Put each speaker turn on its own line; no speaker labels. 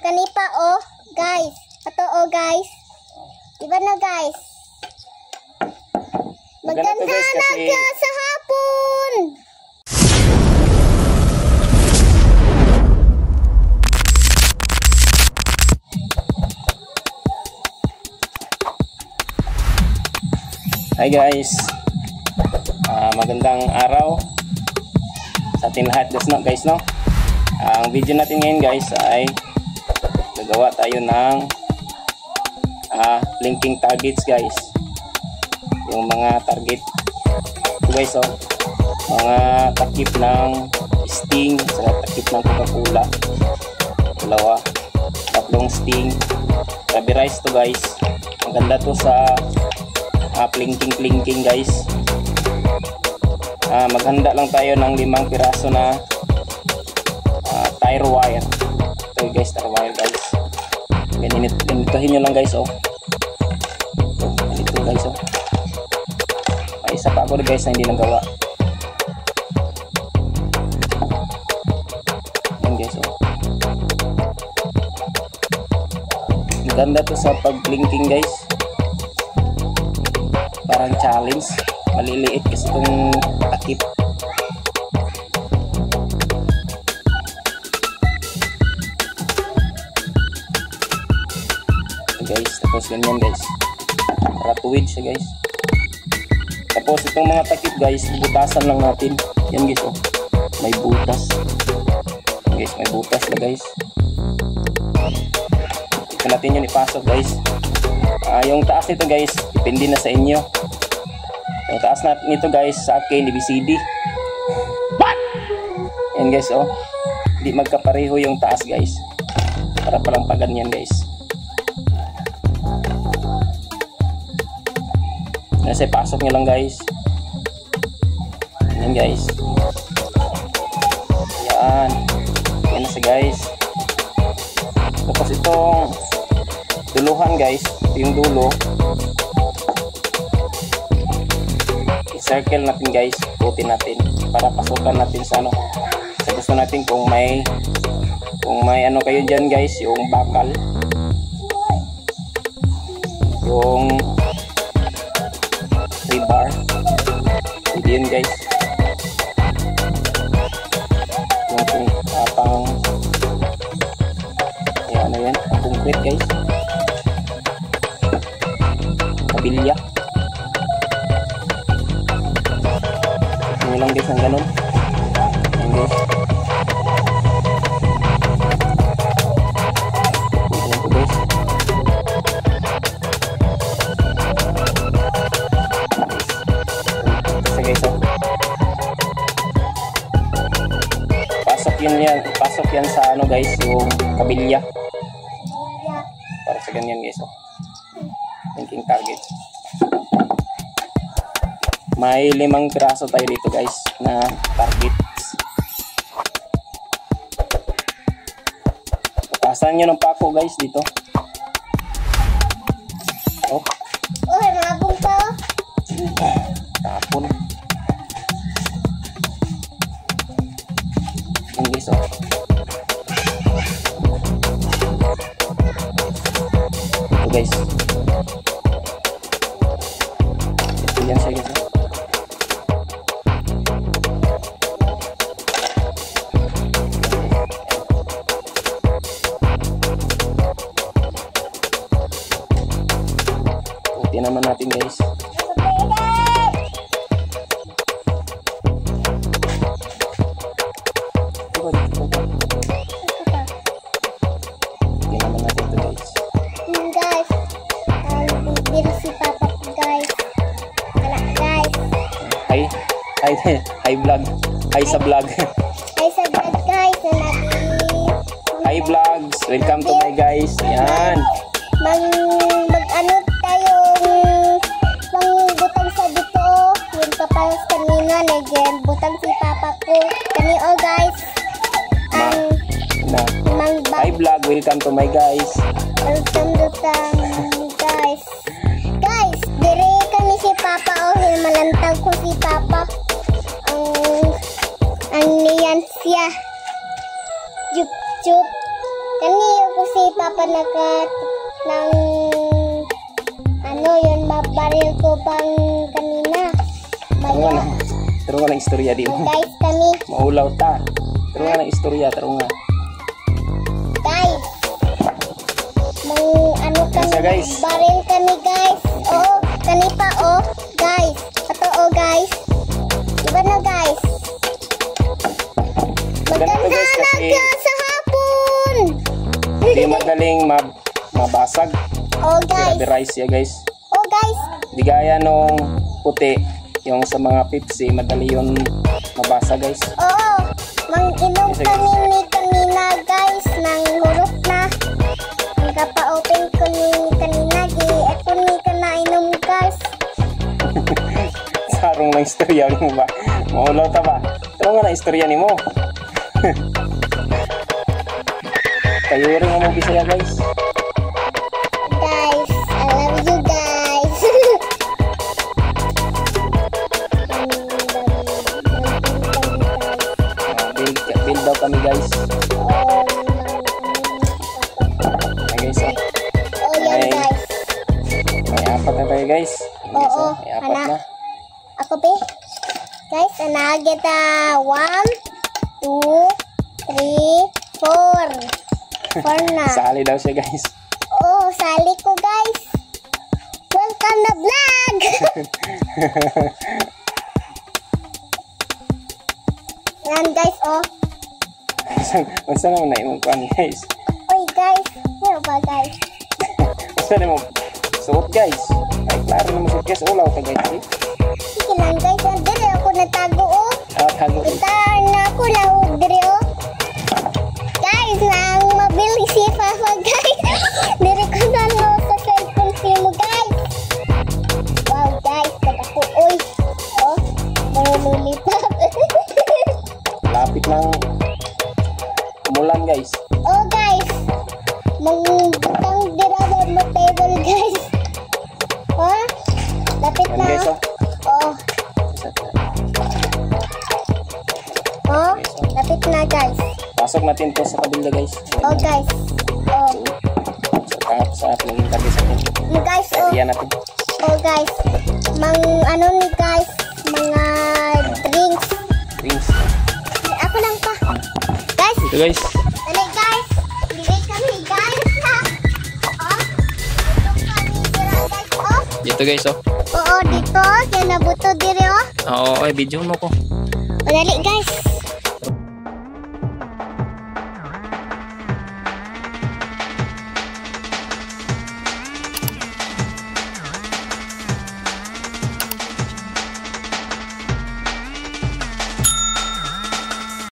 kanipa oh, guys. Ato oh, guys. Diba na, guys? Maganda na kasi sa hapon.
Hi guys, magandang araw sa ating lahat guys, no? Ang video natin ngayon guys ay gagawa tayo ng blinking targets guys. Yung mga target ito guys, oh, mga takip ng Sting sa takip ng Coca-Cola, dalawa, tatlong Sting, rubberized to guys. Maganda to sa blinking guys. Maghanda lang tayo ng 5 piraso na tire wire. Ito guys, tire wire guys. Ganituhin nyo lang guys, oh. Ganito guys, oh. May isa pa ako guys na hindi nagawa. Yan guys, oh. Maganda to sa pag-blinking guys. Parang challenge, maliliit kasi itong takip. Guys, tapos ganyan guys, para tuwid siya guys. Tapos itong mga takip guys, butasan lang natin. Yan guys, oh, may butas. Yan guys, may butas na guys. Ito natin yun ipasok guys. Yung taas nito guys, depende na sa inyo. Yung taas nito guys, sa akin, ABCD. What? Yan guys, oh. Hindi magkapareho yung taas guys. Para palang paganyan guys. Kasi pasok nyo lang guys. Yan guys. Yan. Yan na siya guys. Tapos itong duluhan guys, yung dulo i-circle natin guys, putin natin para pasukan natin sa ano, sa gusto natin. Kung may ano kayo dyan guys, yung bakal, yung rebar, hindi yun guys, yung pang yan, ano yan, concrete guys, kabilya. Ini lang guys, ang ganun. Ayan guys. Ayan po guys. Kasi guys, oh. Pasok yan sa ano guys, yung kabilya. Para sa ganyan guys, oh. Thinking target. May 5 piraso tayo dito guys na targets. Pasan nyo ng pako guys dito. Oh.
Oh, mabong pa oh.
Tapon. Yan guys, oh. Ito guys. Ito yan siya guys, oh. Puti naman natin guys. Puti naman natin ito guys.
Guys, bibili si Papa guys. Wala guys.
Hi vlog. Hi sa vlog.
Hi sa vlog guys.
Hi vlogs. Welcome to my guys. Yan.
Mag-ano tayong butang sa dito. Yung papalas kanina. Legend. Butang si Papa ko. Kani oh guys.
Hi vlog. Welcome to my guys.
Welcome to guys. Guys, dire kami si Papa oh. Malantag ko si Papa. Ang niyan siya. Jup. Kani ko si Papa nakat ng ano yun, mabaril ko pang kanina.
Taro nga na. Taro nga ng istorya di mo.
Guys, kami.
Maulaw ta. Taro nga ng istorya. Taro nga.
Guys. Ano kami,
Isa, guys.
baril kami guys. Oo, kani pa oh. Guys. Ito oh guys. Diba na guys?
Ganito guys kasi
Sa hapon.
hindi madaling mabasag.
Oh guys.
Rice ya guys.
Oh guys.
Di gaya nung puti, yung sa mga Pepsi, madali yun mabasa guys.
Oo. Mang-inom kami ni kanina guys ng hurot na. Ang kapa-open ko ni kanina. Ito ni ka na inom guys.
Sarong lang istorya mo ba? Maulaw ta ba? Taro nga na istorya ni mo. Kayo rin mo Bisaya guys.
Guys, I love you guys.
Build daw kami guys. Ayan guys oh.
Oh, yan guys.
May apat na tayo guys. Ayan, guys,
Oo,
oh. May apat
anak.
na.
Ako pe. Guys, kita 1, 2, 3, 4. 4 na.
Sali daw siya guys.
Oh, sali ko guys. Welcome na vlog. Yan guys, oh.
Masa naman na imong kuhan guys.
Oy guys, ano ba guys?
Masa na mo suot guys. Ay klaro na mo suot guys. Ulaw ka guys. Eh.
Sige lang guys, dire ako natago oh.
Tago.
Itaan na ako lahog dire oh. Guys, nang mabilis si Papa guys. Dire ko na no sa cellphone mo guys. Wow guys, ako oy. Oh, marululipap.
Lapit ng umulan guys.
Oh guys, magbutang dira mo table guys. Oh, lapit
Ayan
na.
guys oh.
Oh, oh, lapit na guys.
Pasok natin to sa kabila guys.
Oh guys. Oh,
Sa tangap sa ating interview sa atin.
guys. Oh,
Kaya natin.
oh guys. Ano ni guys, mga drinks.
Drinks.
Ako lang pa. Guys,
Ito guys.
dali guys. Bili kami guys ha. Oh, ito kami dira guys. Oh,
Dito guys oh.
oo dito. Kaya nabuto diri oh.
Oo, ay video mo ko.
O dali guys.